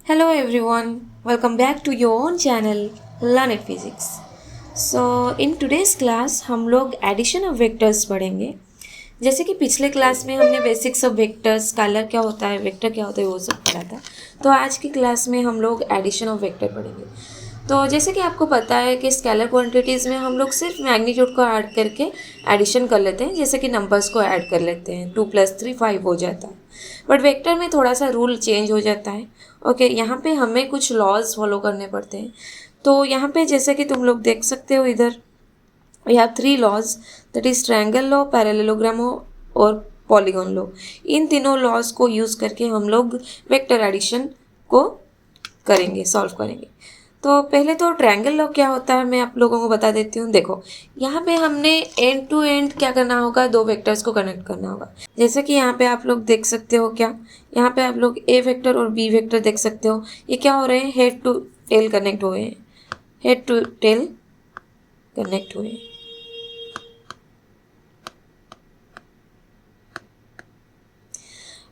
Hello everyone, welcome back to your own channel Learn It Physics. So in today's class हम लोग addition of vectors पढ़ेंगे। जैसे कि पिछले क्लास में हमने बेसिक्स ऑफ वेक्टर्स, स्केलर क्या होता है, वेक्टर क्या होता है, वो सब पढ़ा था। तो आज की क्लास में हम लोग एडिशन ऑफ वेक्टर पढ़ेंगे। तो जैसे कि आपको पता है कि स्केलर क्वांटिटीज़ में हम लोग सिर्फ मैग्नीट्यूड को ऐड करके एडिशन कर लेते हैं, जैसे कि नंबर्स को ऐड कर लेते हैं, 2 + 3 5 हो जाता है। बट वेक्टर में थोड़ा सा रूल चेंज हो जाता है। ओके, यहाँ पे हमें कुछ लॉज फॉलो करने पड़ते हैं। तो यहाँ पे जैसे कि तुम लोग देख सकते हो, इधर we have 3 laws, that is triangle law, parallelogram law और पॉलीगॉन लॉ। इन तीनों लॉज को यूज़ करके हम लोग वेक्टर एडिशन को करेंगे, सॉल्व करेंगे। तो पहले तो ट्रायंगल लॉ क्या होता है मैं आप लोगों को बता देती हूँ। देखो, यहाँ पे हमने एंड टू एंड क्या करना होगा, दो वेक्टर्स को कनेक्ट करना होगा। जैसे कि यहाँ पे आप लोग देख सकते हो, क्या यहाँ पे आप लोग ए वेक्टर और बी वेक्टर देख सकते हो। ये क्या हो रहे हैं, हेड टू टेल कनेक्ट हुए हैं, हेड टू टेल कनेक्ट हुए हैं।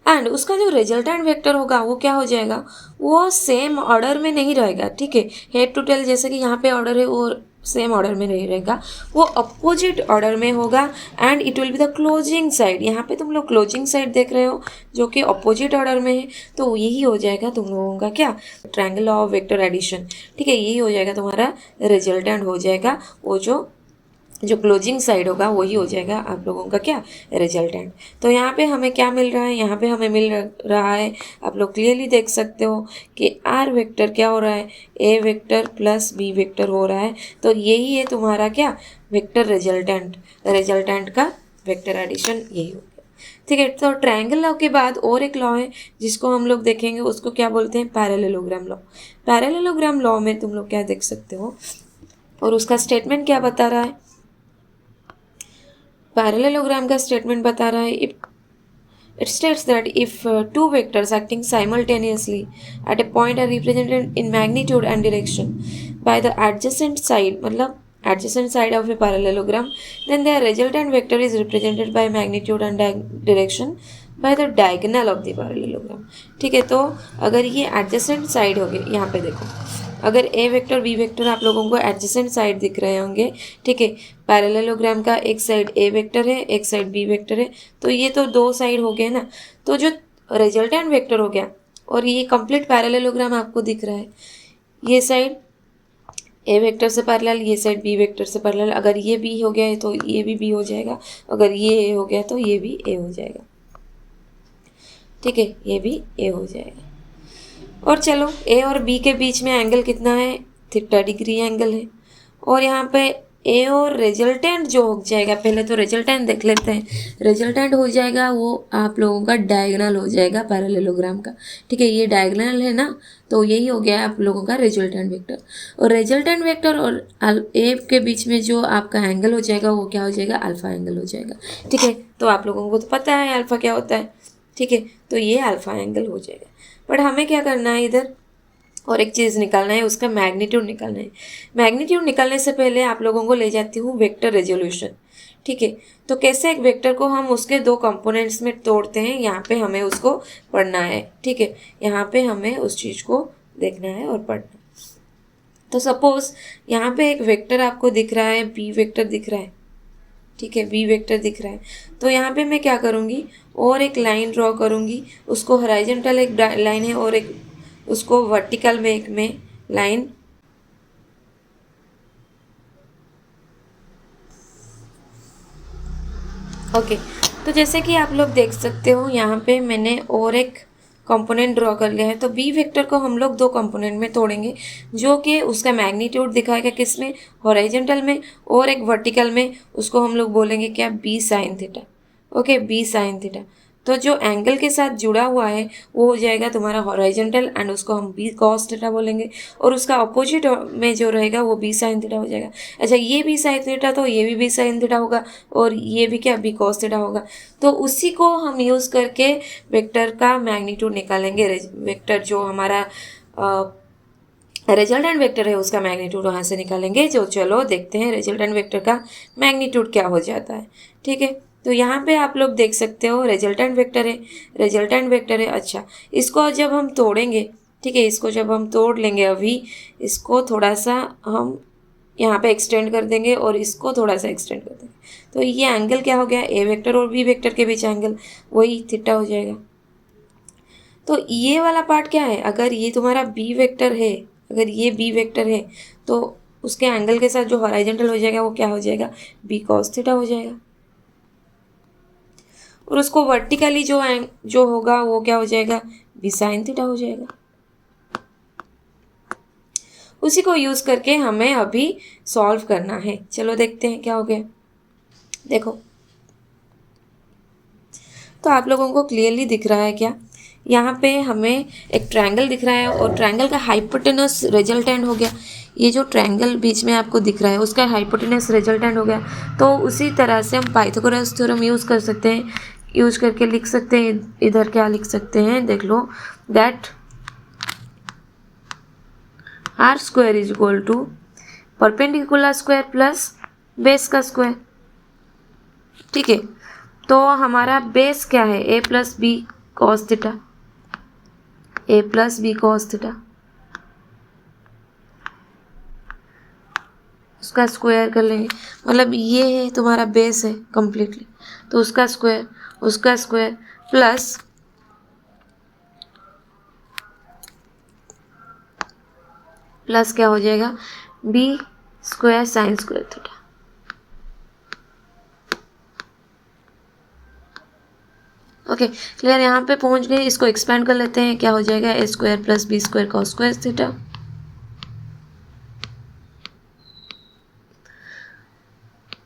एंड उसका जो रिजल्टेंट वेक्टर होगा वो क्या हो जाएगा, वो सेम ऑर्डर में नहीं रहेगा। ठीक है, हेड टू टेल जैसे कि यहाँ पे ऑर्डर है वो सेम ऑर्डर में नहीं रहेगा, वो अपोजिट ऑर्डर में होगा। And it will be the closing side. यहाँ पे तुम लोग क्लोजिंग साइड देख रहे हो जो कि अपोजिट ऑर्डर में है। तो यही हो जाएगा तुम लोगों का क्या, ट्रायंगल ऑफ वेक्टर एडिशन। ठीक है, यही हो जाएगा तुम्हारा रिजल्टेंट, हो जाएगा वो जो क्लोजिंग साइड होगा वही हो जाएगा आप लोगों का क्या, रिजल्टेंट। तो यहाँ पे हमें क्या मिल रहा है, यहाँ पे हमें मिल रहा है, आप लोग क्लियरली देख सकते हो कि आर वेक्टर क्या हो रहा है, A vector plus B vector हो रहा है। तो यही है तुम्हारा क्या, वेक्टर रिजल्टेंट। रिजल्टेंट का वेक्टर एडिशन यही हो गया। ठीक है, तो ट्रायंगल लॉ के बाद और एक लॉ है जिसको हम लोग देखेंगे, उसको क्या बोलते हैं, पैरेललोग्राम लॉ। पैरेललोग्राम लॉ में तुम लोग क्या देख सकते हो, और उसका स्टेटमेंट क्या बता रहा है, पैरेललोग्राम का स्टेटमेंट बता रहा है, it states that if two vectors acting simultaneously at a point are represented in magnitude and direction by the adjacent side, मतलब adjacent side of a parallelogram, then their resultant vector is represented by magnitude and direction by the diagonal of the parallelogram। ठीक है, तो अगर ये adjacent side हो गए, यहाँ पे देखो, अगर ए वेक्टर बी वेक्टर आप लोगों को एडजेसेंट साइड दिख रहे होंगे। ठीक है, पैरेललोग्राम का एक साइड ए वेक्टर है, एक साइड बी वेक्टर है, तो ये तो दो साइड हो गए ना। तो जो रिजल्टेंट वेक्टर हो गया और ये कंप्लीट पैरेललोग्राम आपको दिख रहा है, ये साइड ए वेक्टर से पैरेलल, ये साइड बी वेक्टर से पैरेलल। अगर ये बी हो गया है तो ये भी बी हो जाएगा, अगर ये ए हो गया तो ये भी ए हो जाएगा। ठीक है, ये भी ए हो जाएगा। और चलो, ए और बी के बीच में एंगल कितना है, थीटा डिग्री एंगल है। और यहाँ पे ए और रिजल्टेंट जो हो जाएगा, पहले तो रिजल्टेंट देख लेते हैं। रिजल्टेंट हो जाएगा वो आप लोगों का डायगोनल हो जाएगा पैरेललोग्राम का। ठीक है, ये डायगोनल है ना, तो यही हो गया आप लोगों का रिजल्टेंट वेक्टर। और रिजल्टेंट वेक्टर और ए के बीच में जो आपका एंगल हो जाएगा वो क्या हो जाएगा, अल्फा एंगल हो जाएगा। ठीक है, तो आप लोगों को तो पता है अल्फा क्या होता है। ठीक है, तो ये अल्फा एंगल हो जाएगा। बट हमें क्या करना है, इधर और एक चीज़ निकालना है, उसका मैग्नीट्यूड निकालना है। मैग्नीट्यूड निकालने से पहले आप लोगों को ले जाती हूँ वेक्टर रेजोल्यूशन। ठीक है, तो कैसे एक वेक्टर को हम उसके दो कंपोनेंट्स में तोड़ते हैं, यहाँ पे हमें उसको पढ़ना है। ठीक है, यहाँ पे हमें उस चीज़ को देखना है और पढ़ना है। तो सपोज यहाँ पे एक वेक्टर आपको दिख रहा है, बी वेक्टर दिख रहा है। ठीक है, बी वेक्टर दिख रहा है, तो यहाँ पे मैं क्या करूँगी, और एक लाइन ड्रॉ करूँगी। उसको हॉरिजॉन्टल एक लाइन है और एक उसको वर्टिकल में एक में लाइन। ओके, तो जैसे कि आप लोग देख सकते हो यहाँ पे मैंने और एक कंपोनेंट ड्रॉ कर लिया है। तो बी वेक्टर को हम लोग दो कंपोनेंट में तोड़ेंगे, जो कि उसका मैग्नीट्यूड दिखाएगा किस में, हॉरिजॉन्टल में, और एक वर्टिकल में। उसको हम लोग बोलेंगे क्या, B sine theta. Okay, B sine theta. तो जो एंगल के साथ जुड़ा हुआ है वो हो जाएगा तुम्हारा हॉरिजॉन्टल, एंड उसको हम बी कॉस थीटा बोलेंगे। और उसका अपोजिट में जो रहेगा वो बी साइन थीटा हो जाएगा। अच्छा, ये बी साइन थीटा तो ये भी साइन थीटा होगा, और ये भी क्या, बी कॉस थीटा होगा। तो उसी को हम यूज़ करके वेक्टर का मैग्नीट्यूड निकालेंगे। वेक्टर जो हमारा रिजल्टेंट वेक्टर है उसका मैग्नीट्यूड वहाँ से निकालेंगे। जो चलो देखते हैं रिजल्टेंट वेक्टर का मैग्नीट्यूड क्या हो जाता है। ठीक है, तो यहाँ पे आप लोग देख सकते हो रिजल्टेंट वेक्टर है, रिजल्टेंट वेक्टर है। अच्छा, इसको जब हम तोड़ेंगे, ठीक है, इसको जब हम तोड़ लेंगे अभी, इसको थोड़ा सा हम यहाँ पे एक्सटेंड कर देंगे और इसको थोड़ा सा एक्सटेंड कर देंगे, तो ये एंगल क्या हो गया, ए वेक्टर और बी वेक्टर के बीच एंगल, वही थीटा हो जाएगा। तो ये वाला पार्ट क्या है, अगर ये तुम्हारा बी वेक्टर है, अगर ये बी वेक्टर है तो उसके एंगल के साथ जो हॉराइजेंटल हो जाएगा वो क्या हो जाएगा, बी कॉस थीटा हो जाएगा। और उसको वर्टिकली जो होगा वो क्या हो जाएगा, बी साइन थीटा हो जाएगा। उसी को यूज करके हमें अभी सॉल्व करना है। चलो देखते हैं क्या हो गया। देखो, तो आप लोगों को क्लियरली दिख रहा है क्या, यहाँ पे हमें एक ट्रायंगल दिख रहा है और ट्रायंगल का हाइपोटेनस रिजल्टेंट हो गया। ये जो ट्रायंगल बीच में आपको दिख रहा है उसका हाइपोटेनस रिजल्टेंट हो गया। तो उसी तरह से हम पाइथागोरस थ्योरम यूज़ कर सकते हैं, यूज करके लिख सकते हैं। इधर क्या लिख सकते हैं, देख लो, that R square is equal to perpendicular square plus base का स्क्वायर। ठीक है, तो हमारा बेस क्या है, A plus B cos theta, A plus B cos theta, उसका स्क्वायर कर लेंगे, मतलब ये है तुम्हारा बेस है कंप्लीटली, तो उसका स्क्वायर प्लस क्या हो जाएगा, B square sine square theta. Okay clear, यहाँ पे पहुँच गए। इसको एक्सपेंड कर लेते हैं, क्या हो जाएगा, A square plus B square cos square theta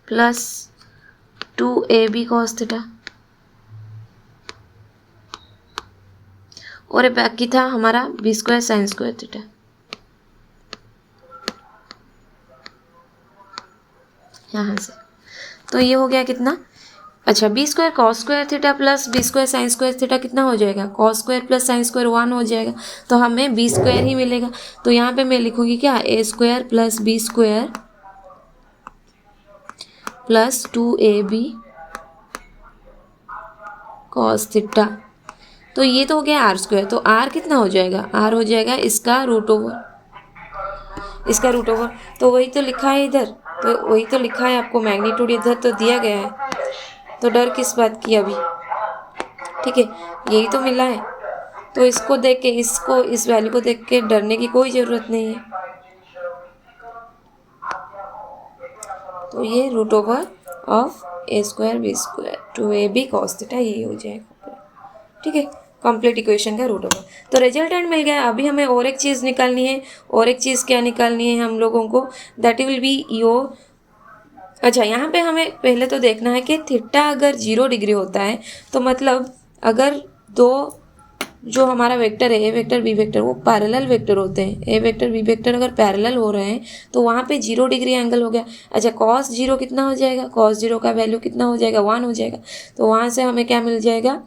plus 2ab cos theta, और ये बाकी था हमारा B square sine square theta. यहाँ से तो ये हो गया कितना, अच्छा B square cos square theta plus B square sine square theta कितना हो जाएगा, cos square plus sine square 1 हो जाएगा, तो हमें बी स्क्वायर ही मिलेगा। तो यहाँ पे मैं लिखूंगी क्या, A square plus B square plus 2ab cos theta. तो ये तो हो गया आर स्क्वायर, तो आर कितना हो जाएगा, आर हो जाएगा इसका रूट ओवर, तो वही तो लिखा है इधर, तो वही तो लिखा है आपको, मैग्नीट्यूड इधर तो दिया गया है, तो डर किस बात की अभी। ठीक है, यही तो मिला है, तो इसको देख के, इसको इस वैल्यू को देख के डरने की कोई ज़रूरत नहीं है। तो ये root over of A square B square 2ab cos theta यही हो जाएगा। ठीक है, कंप्लीट इक्वेशन का रूट ओवर। तो रिजल्टेंट मिल गया। अभी हमें और एक चीज़ निकालनी है, और एक चीज़ क्या निकालनी है हम लोगों को, दैट विल बी योर, अच्छा यहाँ पे हमें पहले तो देखना है कि थीटा अगर 0 डिग्री होता है तो मतलब अगर दो जो हमारा वेक्टर है, ए वेक्टर बी वेक्टर, वो पैरेलल वेक्टर होते हैं, ए वेक्टर बी वेक्टर अगर पैरेलल हो रहे हैं तो वहाँ पे 0 डिग्री एंगल हो गया। अच्छा कॉस 0 कितना हो जाएगा, कॉस 0 का वैल्यू कितना हो जाएगा, 1 हो जाएगा। तो वहाँ से हमें क्या मिल जाएगा,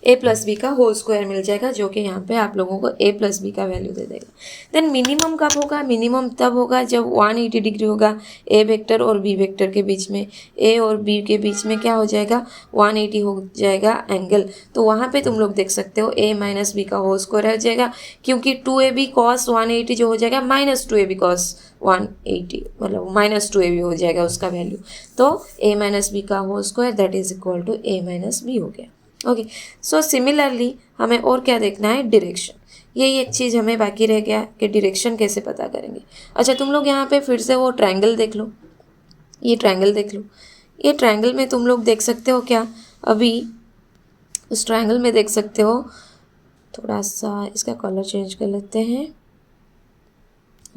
ए प्लस बी का होल स्क्वायर मिल जाएगा, जो कि यहाँ पे आप लोगों को ए प्लस बी का वैल्यू दे देगा। देन मिनिमम कब होगा, मिनिमम तब होगा जब 180 डिग्री होगा ए वेक्टर और बी वेक्टर के बीच में, ए और बी के बीच में क्या हो जाएगा, 180 हो जाएगा एंगल। तो वहाँ पे तुम लोग देख सकते हो ए माइनस बी का होल स्क्वायर हो जाएगा, क्योंकि 2ab कॉस 180 जो हो जाएगा माइनस 2ab कॉस 180, मतलब माइनस 2ab हो जाएगा उसका वैल्यू। तो ए माइनस बी का whole square that is equal to A minus B हो गया। ओके, सो सिमिलरली हमें और क्या देखना है, डायरेक्शन। यही एक चीज़ हमें बाकी रह गया कि डायरेक्शन कैसे पता करेंगे। अच्छा तुम लोग यहाँ पे फिर से वो ट्रायंगल देख लो, ये ट्रायंगल देख लो। ये ट्रायंगल में तुम लोग देख सकते हो क्या, अभी उस ट्रायंगल में देख सकते हो, थोड़ा सा इसका कलर चेंज कर लेते हैं।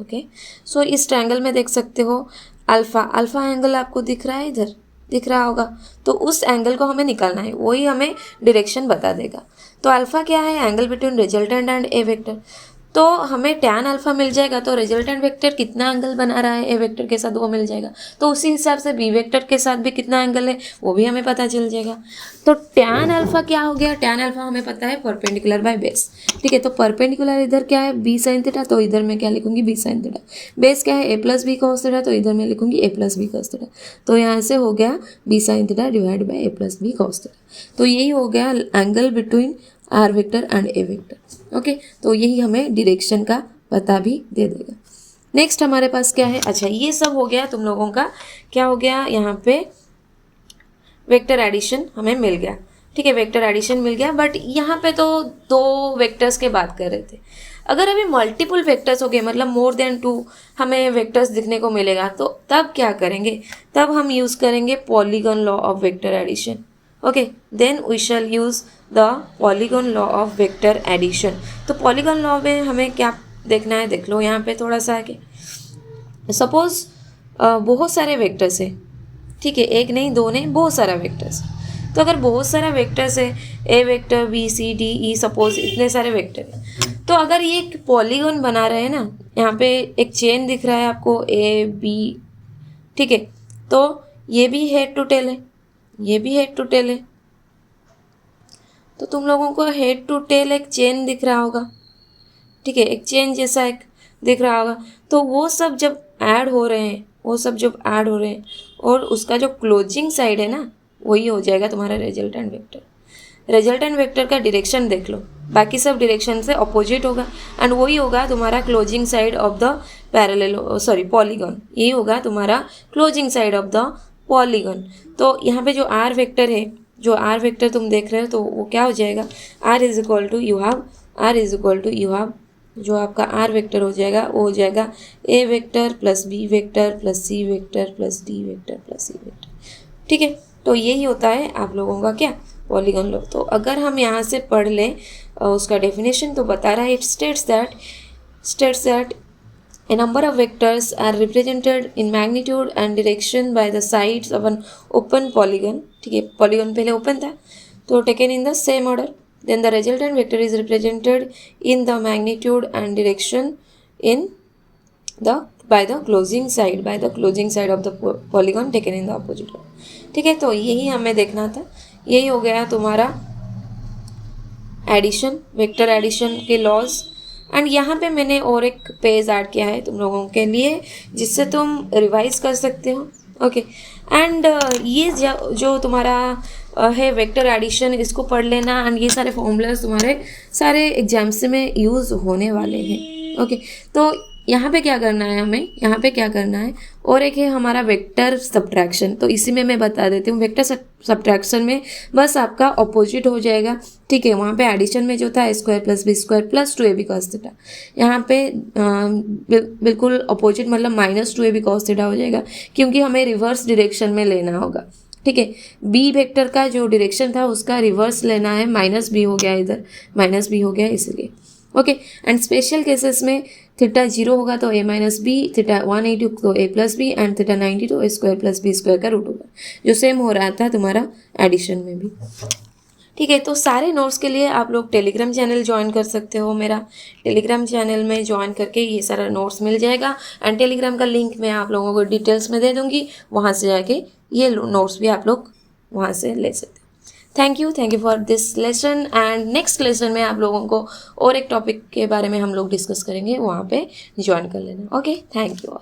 ओके, सो इस ट्रायंगल में देख सकते हो अल्फ़ा एंगल आपको दिख रहा है, इधर दिख रहा होगा, तो उस एंगल को हमें निकालना है, वही हमें डायरेक्शन बता देगा। तो अल्फ़ा क्या है, angle between resultant and A vector. तो हमें टैन अल्फ़ा मिल जाएगा, तो रिजल्टेंट वेक्टर कितना एंगल बना रहा है ए वेक्टर के साथ वो मिल जाएगा। तो उसी हिसाब से बी वेक्टर के साथ भी कितना एंगल है वो भी हमें पता चल जाएगा। तो टैन अल्फ़ा क्या हो गया, टैन अल्फ़ा हमें पता है परपेंडिकुलर बाय बेस। ठीक है, तो परपेंडिकुलर इधर क्या है, बी साइन थीटा, तो इधर मैं क्या लिखूंगी, बी साइन थीटा। बेस क्या है, A plus B cos theta, तो इधर मैं लिखूंगी A plus B cos theta. तो यहाँ से हो गया B sine theta divide by A plus B cos theta. तो यही हो गया angle between R vector and A vector. Okay, तो यही हमें डायरेक्शन का पता भी दे देगा। नेक्स्ट हमारे पास क्या है, अच्छा ये सब हो गया तुम लोगों का, क्या हो गया यहाँ पे वेक्टर एडिशन हमें मिल गया। ठीक है, वेक्टर एडिशन मिल गया, बट यहाँ पे तो दो वेक्टर्स के बात कर रहे थे। अगर अभी मल्टीपल वेक्टर्स हो गए, मतलब मोर देन 2 हमें वेक्टर्स दिखने को मिलेगा, तो तब क्या करेंगे, तब हम यूज़ करेंगे polygon law of vector addition. Okay, then we shall use the polygon law of vector addition. तो पॉलीगॉन लॉ में हमें क्या देखना है, देख लो यहाँ पे थोड़ा सा कि सपोज बहुत सारे वेक्टर्स है, ठीक है, एक नहीं दो नहीं, बहुत सारा वेक्टर्स। तो अगर बहुत सारा वेक्टर्स है, A vector B C D E, suppose इतने सारे वेक्टर है, तो अगर ये एक पॉलीगॉन बना रहे हैं ना, यहाँ पे एक चेन दिख रहा है आपको ए बी, ठीक है, तो ये भी हेड टू टेल है, ये भी हेड टू टेल है। तो तुम लोगों को हेड टू टेल एक चेन दिख रहा होगा, ठीक है, एक चेन जैसा एक दिख रहा होगा। तो वो सब जब ऐड हो रहे हैं, वो सब जब ऐड हो रहे हैं, और उसका जो क्लोजिंग साइड है ना, वही हो जाएगा तुम्हारा रिजल्टेंट वेक्टर। रिजल्टेंट वेक्टर का डायरेक्शन देख लो, बाकी सब डायरेक्शन से अपोजिट होगा, एंड वही होगा तुम्हारा closing side of the parallel, sorry polygon, यही होगा तुम्हारा closing side of the polygon. तो यहाँ पे जो आर वेक्टर है, जो आर वेक्टर तुम देख रहे हो, तो वो क्या हो जाएगा, R is equal to you have जो आपका आर वेक्टर हो जाएगा, वो हो जाएगा A vector plus B vector plus C vector plus D vector plus C vector. ठीक है, तो यही होता है आप लोगों का क्या, पॉलीगॉन लॉ। तो अगर हम यहाँ से पढ़ लें उसका डेफिनेशन, तो बता रहा है it states that a number of vectors are represented in magnitude and direction by the sides of an open polygon। ठीक है, पॉलीगॉन पहले ओपन था, तो taken in the same order, then the resultant vector is represented in the magnitude and direction in the by the closing side of the polygon taken in the opposite order। ठीक है, तो यही हमें देखना था, यही हो गया तुम्हारा एडिशन, वेक्टर एडिशन के लॉज। एंड यहाँ पे मैंने और एक पेज ऐड किया है तुम लोगों के लिए, जिससे तुम रिवाइज कर सकते हो। ओके, एंड ये जो तुम्हारा है वेक्टर एडिशन, इसको पढ़ लेना, एंड ये सारे फॉर्मूलाज तुम्हारे सारे एग्जाम्स में यूज़ होने वाले हैं। ओके, तो यहाँ पे क्या करना है हमें, यहाँ पे क्या करना है, और एक है हमारा वेक्टर सब्ट्रैक्शन। तो इसी में मैं बता देती हूँ, वेक्टर सब्ट्रैक्शन में बस आपका ऑपोजिट हो जाएगा। ठीक है, वहाँ पे एडिशन में जो था A square plus B square plus 2ab cos theta, यहाँ पे बिल्कुल ऑपोजिट, मतलब -2ab cos थीटा हो जाएगा, क्योंकि हमें रिवर्स डायरेक्शन में लेना होगा। ठीक है, बी वेक्टर का जो डायरेक्शन था उसका रिवर्स लेना है, -b हो गया, इधर -b हो गया इसलिए। ओके, एंड स्पेशल केसेस में थीटा 0 होगा तो a माइनस बी, थीटा 180 तो a plus B, and theta 90 तो a square plus B square का रूट होगा, जो सेम हो रहा था तुम्हारा एडिशन में भी। ठीक है, तो सारे नोट्स के लिए आप लोग टेलीग्राम चैनल ज्वाइन कर सकते हो। मेरा टेलीग्राम चैनल में ज्वाइन करके ये सारा नोट्स मिल जाएगा, एंड टेलीग्राम का लिंक मैं आप लोगों को डिटेल्स में दे दूँगी, वहाँ से जाके ये नोट्स भी आप लोग वहाँ से ले सकते हो। Thank you for this lesson, and next lesson में आप लोगों को और एक टॉपिक के बारे में हम लोग डिस्कस करेंगे, वहाँ पे ज्वाइन कर लेना। Okay, thank you all.